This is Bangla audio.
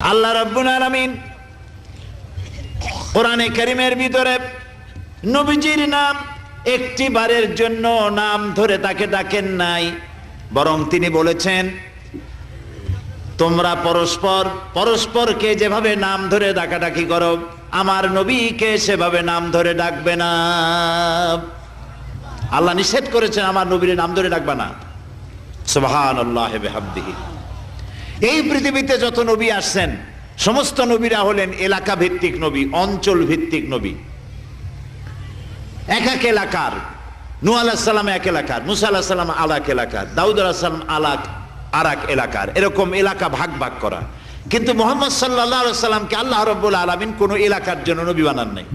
আল্লাহ রাব্বুল আলামিন কোরআনে কারীমের ভিতরে নবীজির নাম একটি বারের জন্য নাম ধরে তাকে ডাকেন নাই, বরং তিনি বলেছেন তোমরা পরস্পরকে যেভাবে নাম ধরে ডাকাডাকি করো আমার নবীকে সেভাবে নাম ধরে ডাকবে না। আল্লাহ নিষেধ করেছেন আমার নবীর নাম ধরে ডাকবে না। সুবহানাল্লাহি ওয়া বিহামদিহি। এই পৃথিবীতে যত নবী আসছেন সমস্ত নবীরা হলেন এলাকা ভিত্তিক নবী, অঞ্চল ভিত্তিক নবী। এক এক এলাকার, নূহ আলাইহিস সালাম এক এলাকার, মুসা আলাইহিস সালাম আলাক এলাকার, দাউদ আলাইহিস সালাম আরাক এলাকার, এরকম এলাকা ভাগ ভাগ করা। কিন্তু মুহাম্মদ সাল্লাল্লাহু আলাইহি ওয়াসাল্লামকে আল্লাহ রাব্বুল আলামিন কোন এলাকার জন্য নবী বানান নাই।